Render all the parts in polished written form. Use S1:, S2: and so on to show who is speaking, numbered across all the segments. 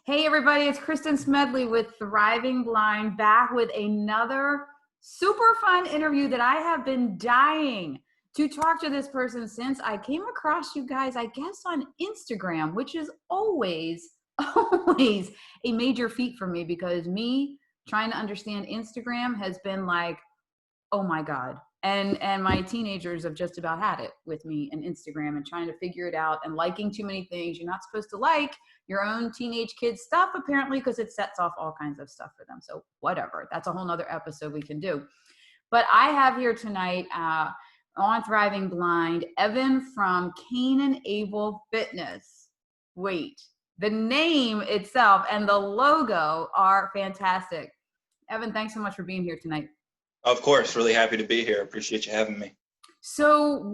S1: Hey everybody, it's Kristin Smedley with Thriving Blind, back with another super fun interview that I have been dying to talk to this person since I came across you guys, I guess on Instagram, which is always a major feat for me, because me trying to understand Instagram has been like, oh my God. And my teenagers have just about had it with me and Instagram and trying to figure it out and liking too many things. You're not supposed to like your own teenage kids' stuff, apparently, because it sets off all kinds of stuff for them. So whatever, that's a whole nother episode we can do. But I have here tonight on Thriving Blind, Evan from Cain and Abel Fitness. Wait, the name itself and the logo are fantastic. Evan, thanks so much for being here tonight.
S2: Of course, really happy to be here. Appreciate you having me.
S1: So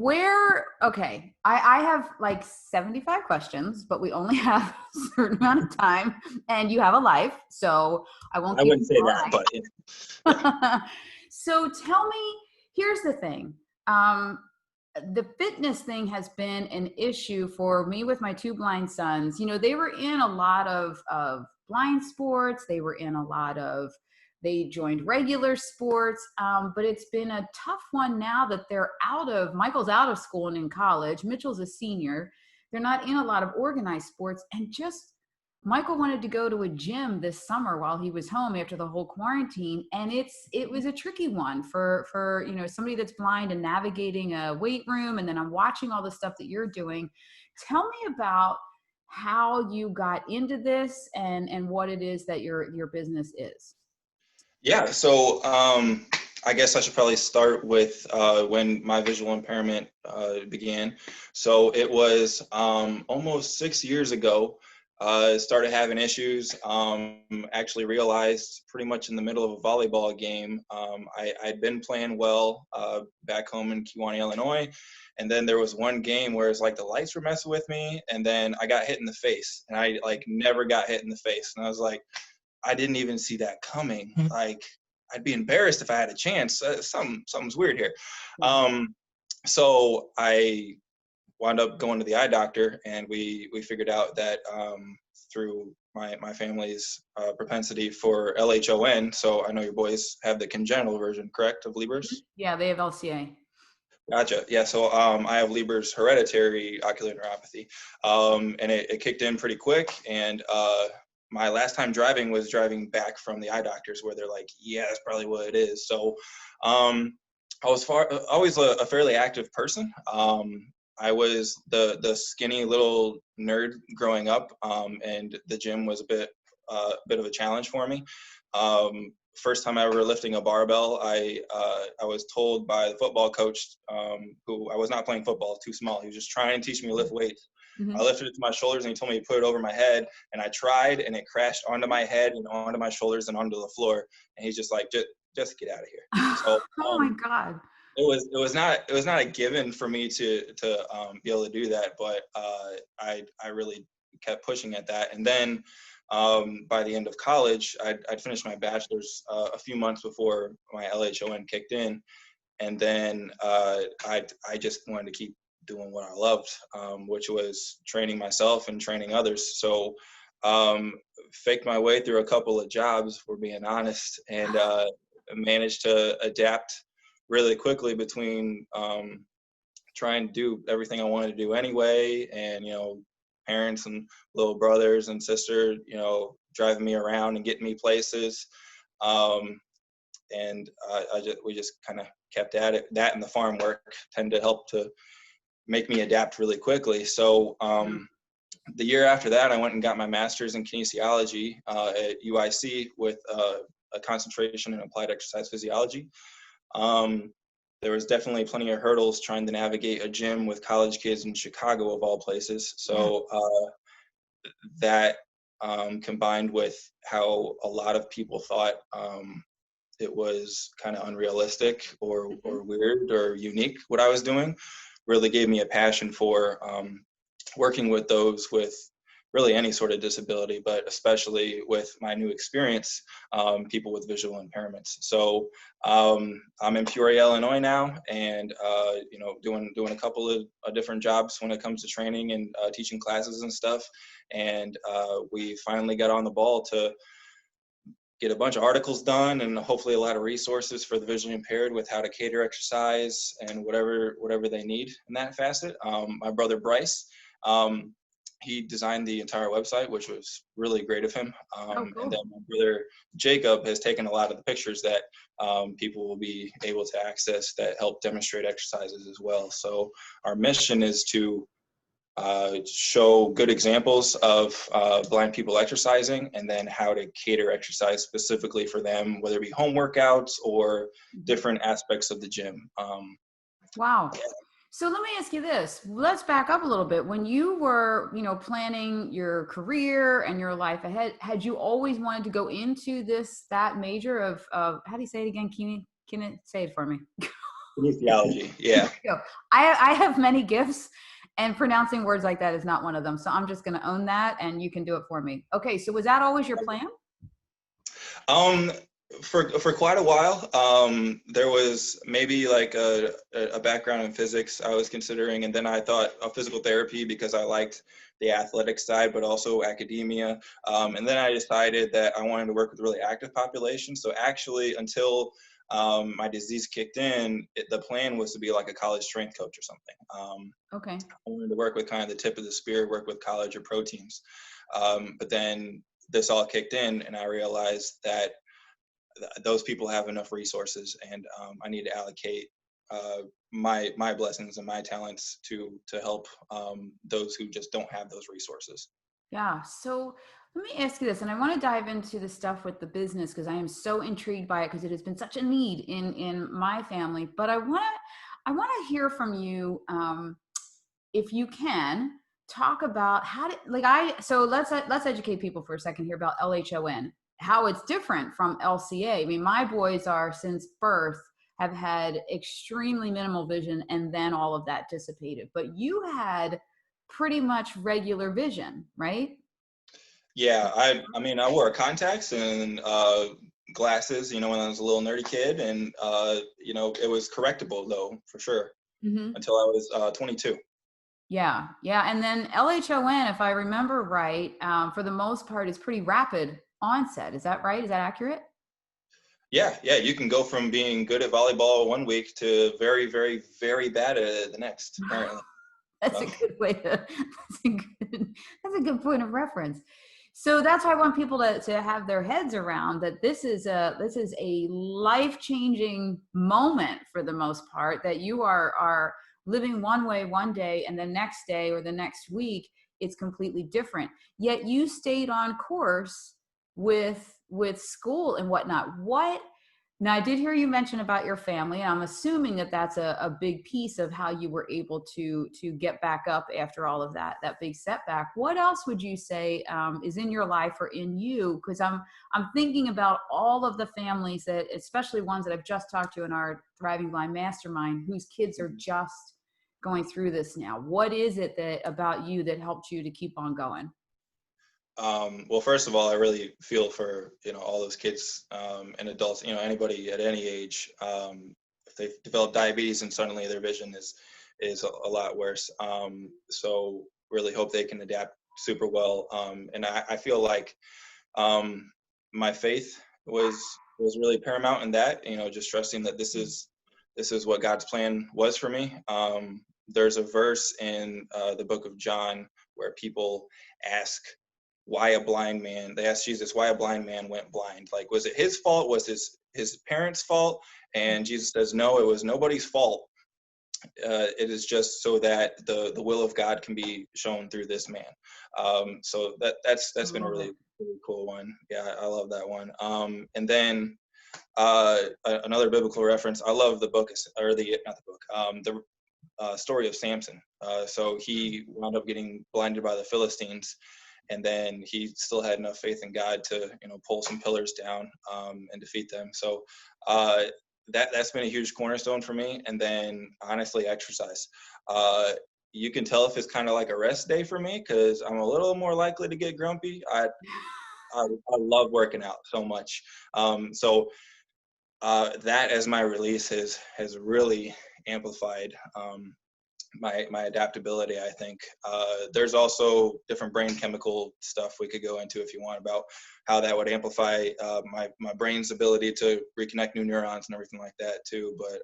S1: I have like 75 questions, but we only have a certain amount of time, and you have a life, so I won't keep
S2: I wouldn't say that, but
S1: yeah. So tell me, here's the thing. The fitness thing has been an issue for me with my two blind sons. You know, they were in a lot of blind sports. They joined regular sports, but it's been a tough one now that Michael's out of school and in college. Mitchell's a senior. They're not in a lot of organized sports. And Michael wanted to go to a gym this summer while he was home after the whole quarantine. And it was a tricky one for somebody that's blind and navigating a weight room. And then I'm watching all the stuff that you're doing. Tell me about how you got into this and what it is that your business is.
S2: yeah. So I guess I should probably start with when my visual impairment began. So it was almost 6 years ago. Started having issues. Actually realized pretty much in the middle of a volleyball game. I'd been playing well back home in Kewanee, Illinois. And then there was one game where it's like the lights were messing with me, and then I got hit in the face, and I like never got hit in the face. And I was like, I didn't even see that coming. Like, I'd be embarrassed if I had a chance. Something's weird here. So I wound up going to the eye doctor, and we figured out that through my family's propensity for LHON. So I know your boys have the congenital version, correct, of Leber's?
S1: Yeah, they have LCA.
S2: Gotcha. Yeah. So I have Leber's hereditary ocular neuropathy, and it kicked in pretty quick. And my last time driving was driving back from the eye doctors, where they're like, yeah, that's probably what it is. So I was always a fairly active person. I was the skinny little nerd growing up, and the gym was a bit of a challenge for me. First time ever lifting a barbell, I was told by the football coach, who I was not playing football, too small. He was just trying to teach me to lift weights. Mm-hmm. I lifted it to my shoulders, and he told me to put it over my head, and I tried, and it crashed onto my head and onto my shoulders and onto the floor. And he's just like, just get out of here. So,
S1: oh my God.
S2: It was not a given for me to be able to do that, but I really kept pushing at that. And then by the end of college, I'd finished my bachelor's a few months before my LHON kicked in, and then I just wanted to keep doing what I loved, which was training myself and training others. So faked my way through a couple of jobs, for being honest, and managed to adapt really quickly between trying to do everything I wanted to do anyway, and parents and little brothers and sister driving me around and getting me places, and we just kind of kept at it. That and the farm work tend to help to make me adapt really quickly. So the year after that, I went and got my master's in kinesiology at UIC with a concentration in applied exercise physiology. There was definitely plenty of hurdles trying to navigate a gym with college kids in Chicago, of all places. So that combined with how a lot of people thought it was kind of unrealistic or weird or unique what I was doing, really gave me a passion for working with those with really any sort of disability, but especially with my new experience, people with visual impairments. So I'm in Peoria, Illinois now, and doing a couple of different jobs when it comes to training and teaching classes and stuff. And we finally got on the ball to get a bunch of articles done and hopefully a lot of resources for the visually impaired with how to cater exercise and whatever they need in that facet. My brother Bryce, he designed the entire website, which was really great of him.
S1: Oh, cool.
S2: And then my brother Jacob has taken a lot of the pictures that people will be able to access that help demonstrate exercises as well. So our mission is to show good examples of blind people exercising, and then how to cater exercise specifically for them, whether it be home workouts or different aspects of the gym.
S1: Wow. So let me ask you this. Let's back up a little bit. When you were, planning your career and your life ahead, had you always wanted to go into that major of how do you say it again? Say it for me.
S2: Kinesiology. Yeah.
S1: I have many gifts, and pronouncing words like that is not one of them. So I'm just going to own that, and you can do it for me. Okay. So was that always your plan?
S2: For quite a while, there was maybe like a background in physics I was considering, and then I thought of physical therapy because I liked the athletic side, but also academia. And then I decided that I wanted to work with really active populations. So actually, until my disease kicked in, the plan was to be like a college strength coach or something.
S1: Okay.
S2: I wanted to work with kind of the tip of the spear, work with college or pro teams. But then this all kicked in, and I realized that those people have enough resources, and I need to allocate my blessings and my talents to help those who just don't have those resources.
S1: Yeah. So let me ask you this, and I want to dive into the stuff with the business because I am so intrigued by it, because it has been such a need in my family. But I want to hear from you, if you can talk about how to so let's educate people for a second here about LHON, how it's different from LCA. I mean, my boys are since birth have had extremely minimal vision, and then all of that dissipated. But you had pretty much regular vision, right?
S2: Yeah, I mean, I wore contacts and glasses, when I was a little nerdy kid, and it was correctable though, for sure, until I was 22.
S1: Yeah. And then LHON, if I remember right, for the most part, is pretty rapid onset. Is that right? Is that accurate?
S2: Yeah, you can go from being good at volleyball one week to very, very, very bad at it the next, apparently.
S1: That's a good way to, that's a good point of reference. So that's why I want people to have their heads around that this is a life-changing moment for the most part, that you are living one way one day, and the next day or the next week it's completely different. Yet you stayed on course with school and whatnot. Now, I did hear you mention about your family, and I'm assuming that that's a big piece of how you were able to get back up after all of that big setback. What else would you say is in your life or in you? Because I'm thinking about all of the families that, especially ones that I've just talked to in our Thriving Blind Mastermind, whose kids are just going through this now. What is it about you that helped you to keep on going?
S2: Well, first of all, I really feel for all those kids and adults. Anybody at any age, if they develop diabetes and suddenly their vision is a lot worse. So really hope they can adapt super well. And I feel like my faith was really paramount in that. Just trusting that this is what God's plan was for me. There's a verse in the book of John where people ask, why a blind man? They asked Jesus why a blind man went blind. Like, was it his fault? Was his parents' fault? And Jesus says, no, it was nobody's fault. It is just so that the will of God can be shown through this man. So that's been a really cool one. Yeah, I love that one. And then another biblical reference. I love the book, or not the book, the story of Samson. So he wound up getting blinded by the Philistines, and then he still had enough faith in God to pull some pillars down and defeat them. So that's been a huge cornerstone for me. And then honestly, exercise. you can tell if it's kind of like a rest day for me because I'm a little more likely to get grumpy. I love working out so much. So that as my release has really amplified my adaptability, I think. There's also different brain chemical stuff we could go into if you want about how that would amplify my brain's ability to reconnect new neurons and everything like that too. But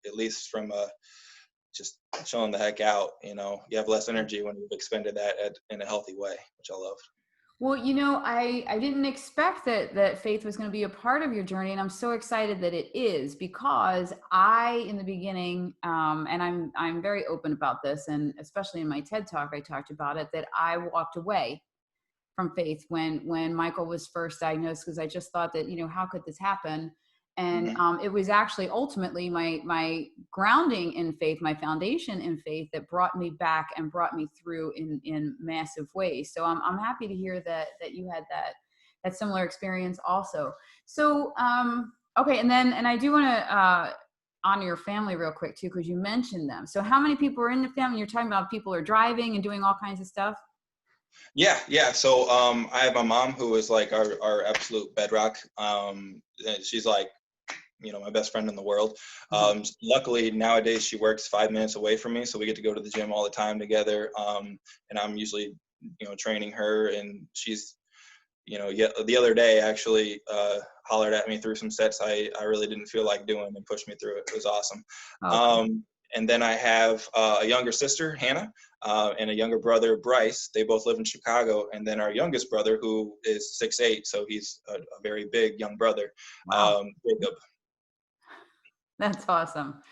S2: at least from just chilling the heck out, you have less energy when you've expended that in a healthy way, which I love.
S1: Well, I didn't expect that faith was going to be a part of your journey, and I'm so excited that it is, because in the beginning, and I'm very open about this, and especially in my TED Talk, I talked about it, that I walked away from faith when Michael was first diagnosed, because I just thought that, how could this happen? And it was actually ultimately my grounding in faith, my foundation in faith, that brought me back and brought me through in massive ways. So I'm happy to hear that you had that similar experience also. So okay, and I do want to honor your family real quick too, because you mentioned them. So how many people are in the family? You're talking about people are driving and doing all kinds of stuff.
S2: Yeah. So I have my mom, who is like our absolute bedrock. She's like, my best friend in the world. Luckily nowadays she works 5 minutes away from me, so we get to go to the gym all the time together. And I'm usually, training her, and she's, the other day actually hollered at me through some sets I really didn't feel like doing and pushed me through it. It was awesome. Okay. And then I have a younger sister, Hannah, and a younger brother, Bryce. They both live in Chicago. And then our youngest brother, who is 6'8", so he's a very big young brother, Jacob.
S1: That's awesome.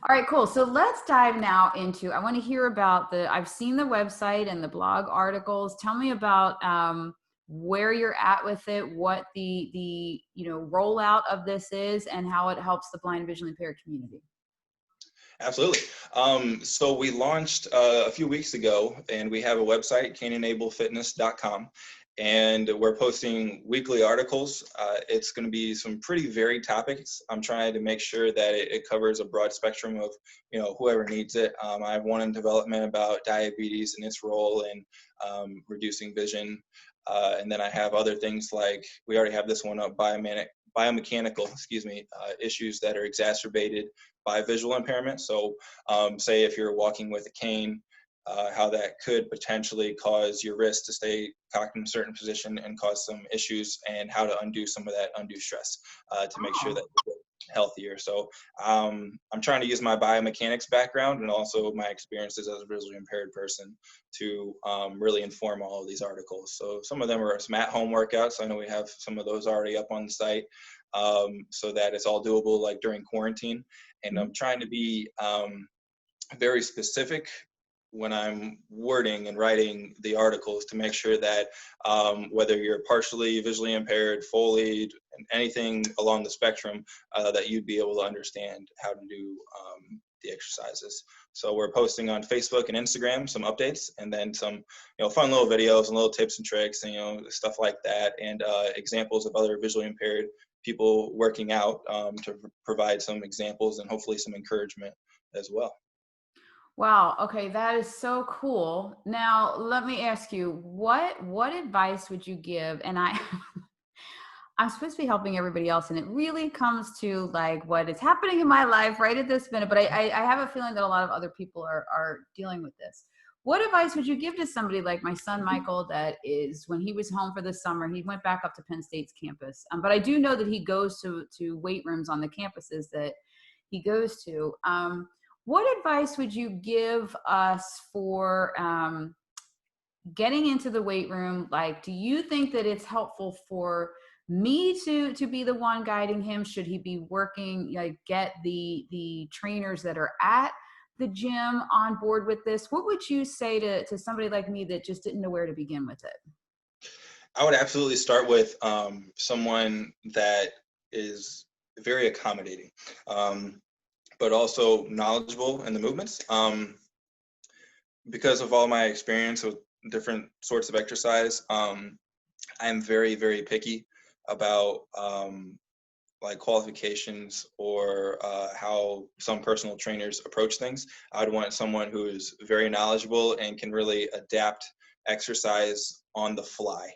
S1: All right, cool. So let's dive now into, I want to hear about I've seen the website and the blog articles. Tell me about where you're at with it, what the rollout of this is, and how it helps the blind and visually impaired community.
S2: Absolutely. So we launched a few weeks ago, and we have a website, CanionableFitness.com. And we're posting weekly articles. It's going to be some pretty varied topics. I'm trying to make sure that it covers a broad spectrum of, whoever needs it. I have one in development about diabetes and its role in reducing vision. And then I have other things like, we already have this one up, biomechanical, issues that are exacerbated by visual impairment. So say if you're walking with a cane, how that could potentially cause your wrist to stay cocked in a certain position and cause some issues, and how to undo some of that undue stress to make sure that you're healthier. So I'm trying to use my biomechanics background and also my experiences as a visually impaired person to really inform all of these articles. So some of them are some at-home workouts. I know we have some of those already up on the site, so that it's all doable like during quarantine. And I'm trying to be very specific when I'm wording and writing the articles to make sure that whether you're partially visually impaired, fully, and anything along the spectrum, that you'd be able to understand how to do the exercises. So we're posting on Facebook and Instagram some updates, and then some fun little videos and little tips and tricks and stuff like that, and examples of other visually impaired people working out to provide some examples and hopefully some encouragement as well.
S1: Wow. Okay. That is so cool. Now, let me ask you, what advice would you give? And I'm supposed to be helping everybody else, and it really comes to like what is happening in my life right at this minute. But I have a feeling that a lot of other people are dealing with this. What advice would you give to somebody like my son, Michael, that is, when he was home for the summer, he went back up to Penn State's campus. But I do know that he goes to weight rooms on the campuses that he goes to. What advice would you give us for getting into the weight room? Like, do you think that it's helpful for me to be the one guiding him? Should he be working, like get the trainers that are at the gym on board with this? What would you say to somebody like me that just didn't know where to begin with it?
S2: I would absolutely start with someone that is very accommodating, but also knowledgeable in the movements. Because of all my experience with different sorts of exercise, I'm very, very picky about like qualifications or how some personal trainers approach things. I'd want someone who is very knowledgeable and can really adapt exercise on the fly.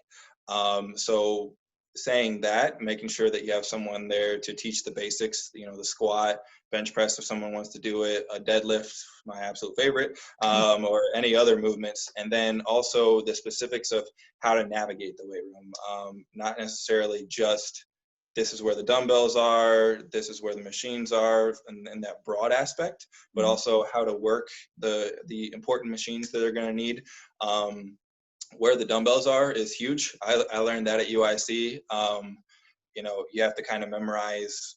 S2: So saying that, making sure that you have someone there to teach the basics, the squat, bench press if someone wants to do it, a deadlift, my absolute favorite, or any other movements. And then also the specifics of how to navigate the weight room, not necessarily just this is where the dumbbells are, this is where the machines are, and that broad aspect, but also how to work the important machines that they're going to need. Where the dumbbells are is huge. I learned that at UIC. You have to kind of memorize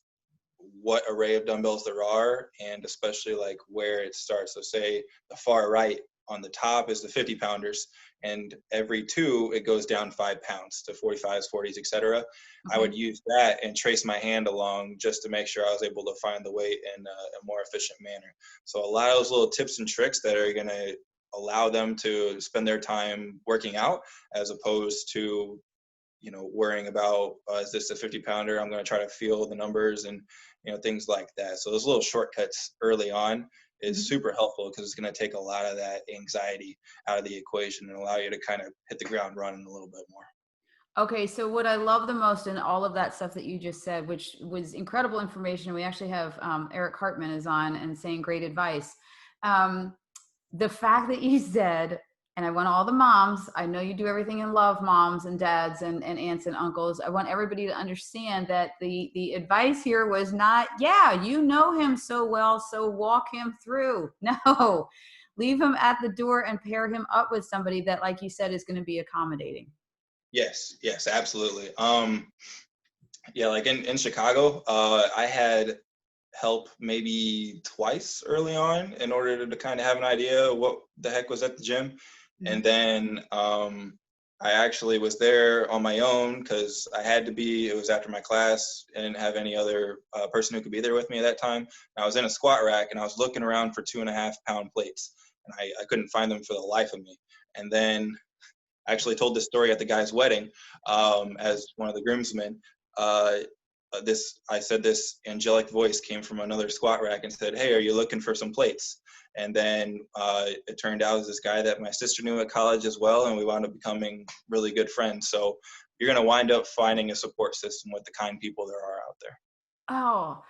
S2: what array of dumbbells there are, and especially like where it starts. So say the far right on the top is the 50 pounders, and every two it goes down 5 pounds to 45s, 40s, etc. I would use that and trace my hand along just to make sure I was able to find the weight in a more efficient manner. So a lot of those little tips and tricks that are going to allow them to spend their time working out, as opposed to worrying about is this a 50 pounder, I'm going to try to feel the numbers and things like that. So those little shortcuts early on is super helpful, because it's going to take a lot of that anxiety out of the equation and allow you to kind of hit the ground running a little bit more.
S1: Okay, so what I love the most in all of that stuff that you just said, which was incredible information, we actually have Eric Hartman is on and saying great advice. The fact that you said, and I want all the moms, I know you do everything in love, moms and dads and aunts and uncles. I want everybody to understand that the advice here was not, yeah, you know him so well, so walk him through. No, leave him at the door and pair him up with somebody that, like you said, is going to be accommodating.
S2: Yes, absolutely. Yeah, like in Chicago, I had help maybe twice early on in order to kind of have an idea what the heck was at the gym. And then I actually was there on my own because I had to be. It was after my class. I didn't have any other person who could be there with me at that time. And I was in a squat rack and I was looking around for 2.5 pound plates, and I couldn't find them for the life of me. And then I actually told this story at the guy's wedding as one of the groomsmen. I said this angelic voice came from another squat rack and said, "Hey, are you looking for some plates?" And then it turned out it was this guy that my sister knew at college as well, and we wound up becoming really good friends. So you're going to wind up finding a support system with the kind people there are out there.
S1: Oh,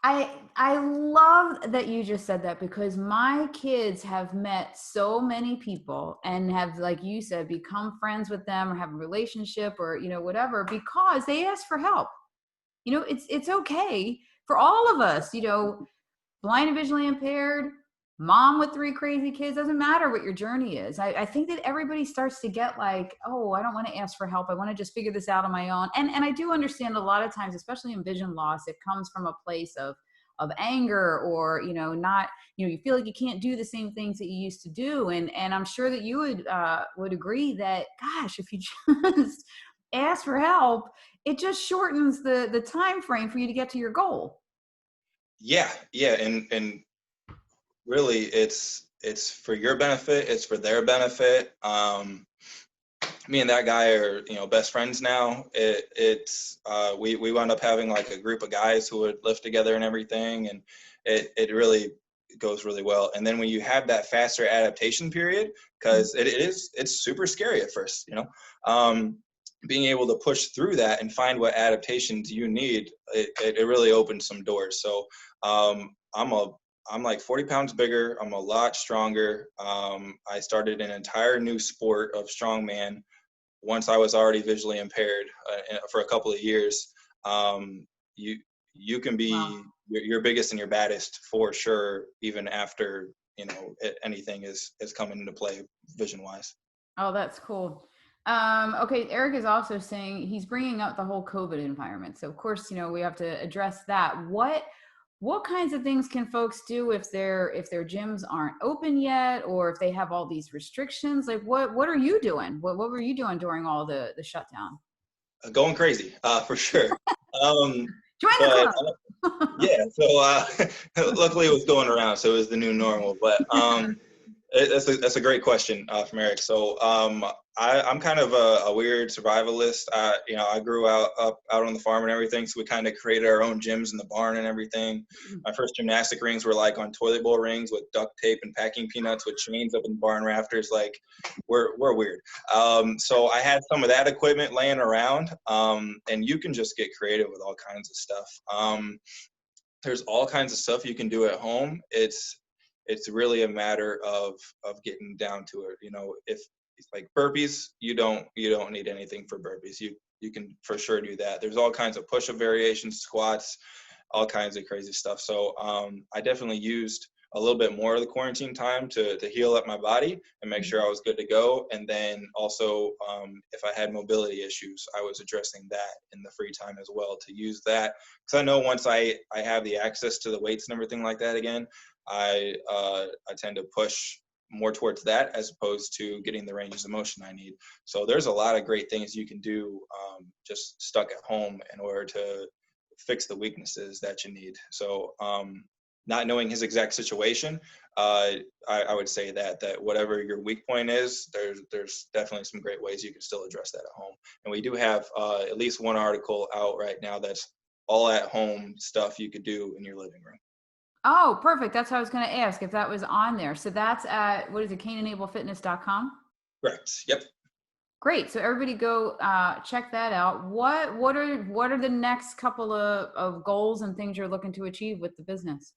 S1: I love that you just said that, because my kids have met so many people and have, like you said, become friends with them or have a relationship or, whatever, because they ask for help. It's okay for all of us, blind and visually impaired, mom with 3 crazy kids, doesn't matter what your journey is. I think that everybody starts to get like, oh, I don't want to ask for help. I want to just figure this out on my own. And I do understand a lot of times, especially in vision loss, it comes from a place of anger or, not, you feel like you can't do the same things that you used to do. And I'm sure that you would agree that, gosh, if you just ask for help, it just shortens the time frame for you to get to your goal.
S2: Yeah. And really it's for your benefit, it's for their benefit. Me and that guy are best friends now. We wound up having like a group of guys who would lift together and everything, and it really goes really well. And then when you have that faster adaptation period, because it's super scary at first, being able to push through that and find what adaptations you need, it really opens some doors. So I'm like 40 pounds bigger. I'm a lot stronger. I started an entire new sport of strongman once I was already visually impaired for a couple of years. You can be your biggest and your baddest for sure, even after anything is coming into play vision wise.
S1: Oh, that's cool. Okay, Eric is also saying he's bringing up the whole COVID environment. So of course, we have to address that. What kinds of things can folks do if their gyms aren't open yet, or if they have all these restrictions? Like what are you doing? What were you doing during all the shutdown?
S2: Going crazy, for sure.
S1: Join the club.
S2: Yeah. So luckily it was going around, so it was the new normal. But That's a great question from Eric. So I'm kind of a weird survivalist. I grew up out on the farm and everything, so we kind of created our own gyms in the barn and everything. My first gymnastic rings were like on toilet bowl rings with duct tape and packing peanuts with chains up in barn rafters. Like we're weird. So I had some of that equipment laying around, and you can just get creative with all kinds of stuff. There's all kinds of stuff you can do at home. It's really a matter of getting down to it. If it's like burpees, you don't need anything for burpees. You can for sure do that. There's all kinds of push-up variations, squats, all kinds of crazy stuff. So I definitely used a little bit more of the quarantine time to heal up my body and make sure I was good to go. And then also, if I had mobility issues, I was addressing that in the free time as well, to use that. Because I know once I have the access to the weights and everything like that again, I tend to push more towards that as opposed to getting the ranges of motion I need. So there's a lot of great things you can do just stuck at home in order to fix the weaknesses that you need. So not knowing his exact situation, I would say that whatever your weak point is, there's definitely some great ways you can still address that at home. And we do have at least one article out right now that's all at home stuff you could do in your living room.
S1: Oh, perfect. That's what I was going to ask if that was on there. So that's at, what is it, CanaenableFitness.com?
S2: Correct. Yep.
S1: Great. So everybody go check that out. What are the next couple of goals and things you're looking to achieve with the business?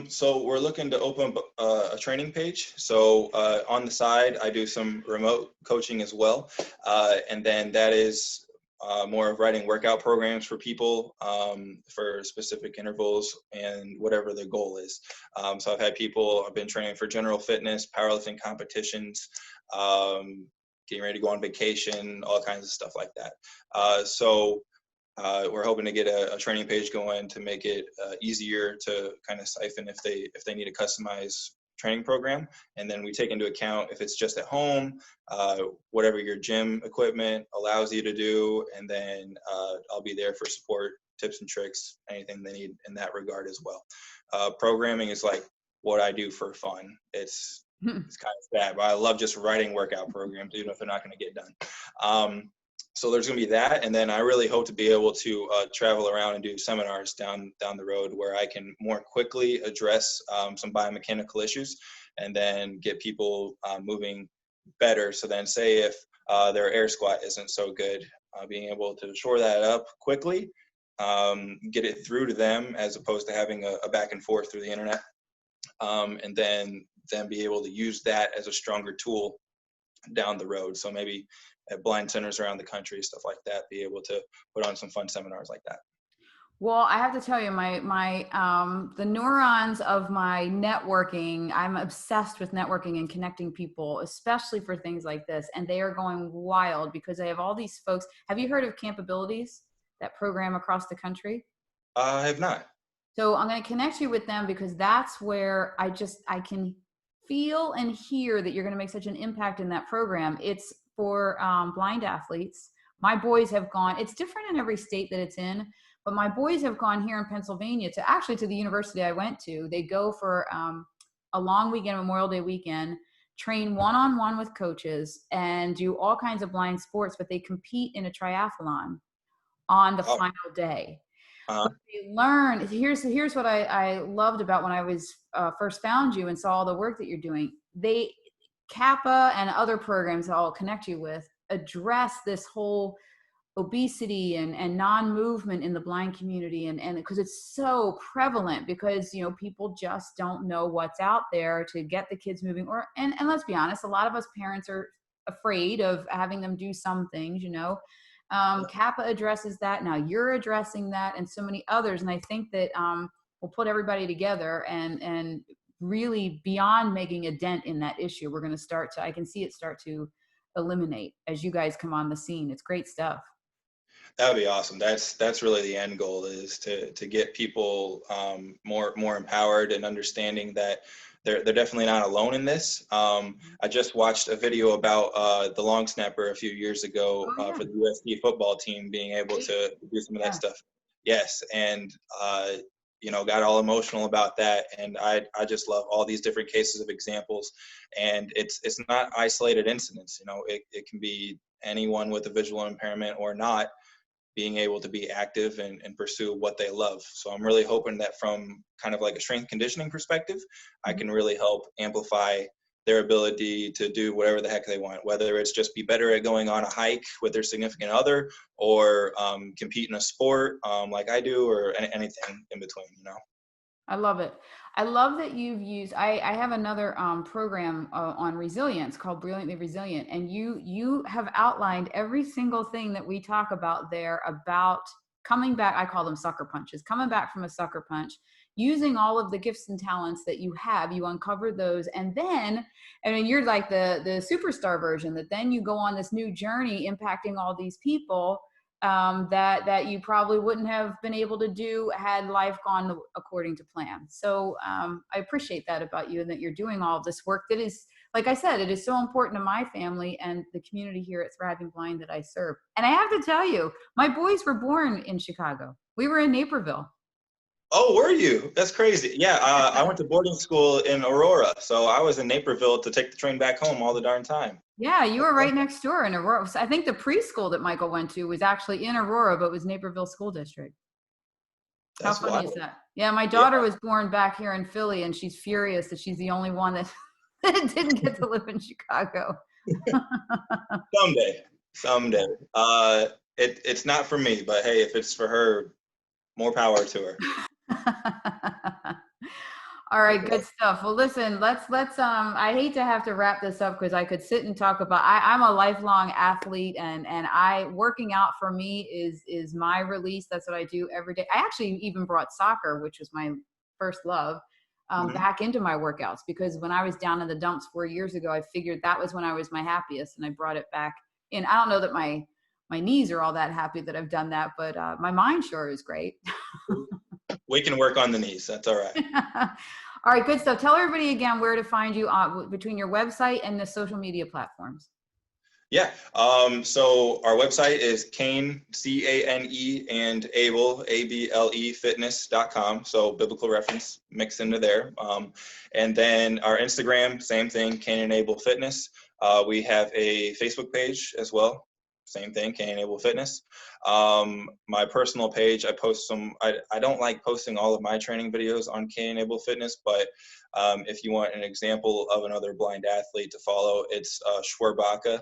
S2: So we're looking to open a training page. So on the side, I do some remote coaching as well. And then that is more of writing workout programs for people for specific intervals and whatever the goal is. So I've been training for general fitness, powerlifting competitions, getting ready to go on vacation, all kinds of stuff like that. We're hoping to get a training page going to make it easier to kind of siphon if they need a customized training program. And then we take into account if it's just at home, whatever your gym equipment allows you to do. And then I'll be there for support, tips and tricks, anything they need in that regard as well. Programming is like what I do for fun. It's kind of sad, but I love just writing workout programs, even if they're not going to get done. So there's going to be that, and then I really hope to be able to travel around and do seminars down the road where I can more quickly address some biomechanical issues, and then get people moving better. So then, say if their air squat isn't so good, being able to shore that up quickly, get it through to them as opposed to having a back and forth through the internet, and then be able to use that as a stronger tool down the road. So maybe at blind centers around the country, stuff like that, be able to put on some fun seminars like that.
S1: Well, I have to tell you, the neurons of my networking, I'm obsessed with networking and connecting people, especially for things like this. And they are going wild because I have all these folks. Have you heard of Campabilities, that program across the country?
S2: I have not.
S1: So I'm going to connect you with them because that's where I can feel and hear that you're going to make such an impact in that program. It's for blind athletes. My boys have gone, it's different in every state that it's in, but my boys have gone here in Pennsylvania to the university I went to. They go for a long weekend, Memorial Day weekend, train one-on-one with coaches and do all kinds of blind sports, but they compete in a triathlon on the final day. What they learn, here's what I loved about when I was first found you and saw all the work that you're doing. Kappa and other programs I'll connect you with address this whole obesity and non-movement in the blind community, and because it's so prevalent, because people just don't know what's out there to get the kids moving, and let's be honest, a lot of us parents are afraid of having them do some things. Kappa addresses that. Now you're addressing that, and so many others, and I think that we'll put everybody together and really, beyond making a dent in that issue, we're going to I can see it start to eliminate as you guys come on the scene. It's great stuff.
S2: That would be awesome. That's really the end goal, is to get people more empowered and understanding that they're definitely not alone in this. I just watched a video about the long snapper a few years ago for the USD football team being able to do some of that stuff. Yes, and got all emotional about that. And I just love all these different cases of examples. And it's not isolated incidents. It can be anyone with a visual impairment or not being able to be active and pursue what they love. So I'm really hoping that from kind of like a strength conditioning perspective, I can really help amplify their ability to do whatever the heck they want, whether it's just be better at going on a hike with their significant other or compete in a sport like I do, or anything in between,
S1: I love it. I love that you've used, I have another program on resilience called Brilliantly Resilient. And you have outlined every single thing that we talk about there about coming back. I call them sucker punches, coming back from a sucker punch, using all of the gifts and talents that you have, you uncover those. And then, I mean, you're like the superstar version that then you go on this new journey impacting all these people that you probably wouldn't have been able to do had life gone according to plan. So I appreciate that about you, and that you're doing all of this work that is, like I said, it is so important to my family and the community here at Thriving Blind that I serve. And I have to tell you, my boys were born in Chicago. We were in Naperville.
S2: Oh, were you? That's crazy. Yeah, I went to boarding school in Aurora, so I was in Naperville to take the train back home all the darn time.
S1: Yeah, you were right next door in Aurora. I think the preschool that Michael went to was actually in Aurora, but was Naperville School District. How funny is that? Yeah, my daughter was born back here in Philly, and she's furious that she's the only one that didn't get to live in Chicago.
S2: Someday. It's not for me, but hey, if it's for her, more power to her.
S1: All right, good stuff. Well, listen, let's I hate to have to wrap this up because I could sit and talk about, I'm a lifelong athlete, and working out for me is my release. That's what I do every day. I actually even brought soccer, which was my first love, back into my workouts, because when I was down in the dumps 4 years ago, I figured that was when I was my happiest, and I brought it back in. I don't know that my knees are all that happy that I've done that, but my mind sure is great.
S2: We can work on the knees. That's all right.
S1: All right, good stuff. Tell everybody again where to find you between your website and the social media platforms.
S2: Yeah. So our website is Cane, C-A-N-E, and Able, A-B-L-E, fitness.com. So biblical reference mixed into there. And then our Instagram, same thing, Cane and Able Fitness. We have a Facebook page as well. Same thing, Cane and Able Fitness. My personal page, I post I don't like posting all of my training videos on Cane and Able Fitness, but if you want an example of another blind athlete to follow, it's Schwerbrock,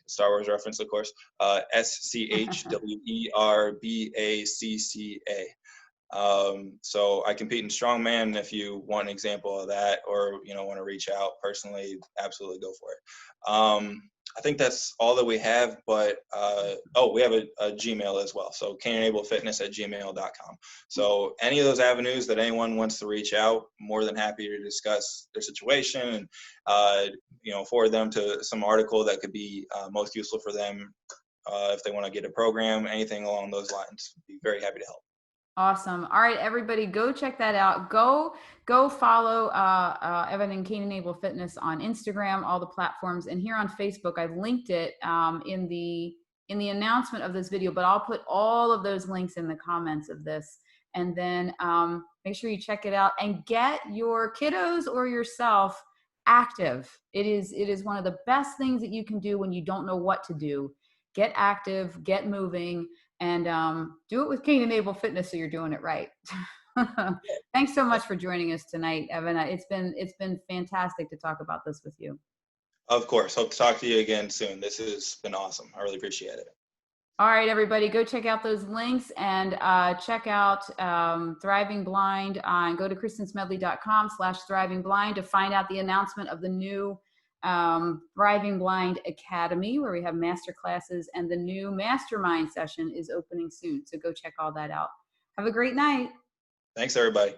S2: Star Wars reference, of course, Schwerbacca. So I compete in strongman. If you want an example of that, or want to reach out personally, absolutely go for it. I think that's all that we have, but we have a Gmail as well. So canenablefitness@gmail.com. So any of those avenues that anyone wants to reach out, more than happy to discuss their situation and forward them to some article that could be most useful for them if they want to get a program, anything along those lines. Be very happy to help.
S1: Awesome. All right, everybody, go check that out. Go follow Evan and Cane and Able Fitness on Instagram, all the platforms, and here on Facebook. I've linked it in the announcement of this video, but I'll put all of those links in the comments of this. And then make sure you check it out and get your kiddos or yourself active. It is one of the best things that you can do when you don't know what to do. Get active, get moving, and do it with Cane and Able Fitness so you're doing it right. Thanks so much for joining us tonight, Evan. It's been fantastic to talk about this with you.
S2: Of course. Hope to talk to you again soon. This has been awesome. I really appreciate it.
S1: All right, everybody, go check out those links and check out Thriving Blind. Go to KristinSmedley.com/thrivingblind to find out the announcement of the new Thriving Blind Academy, where we have master classes, and the new mastermind session is opening soon. So go check all that out. Have a great night.
S2: Thanks, everybody.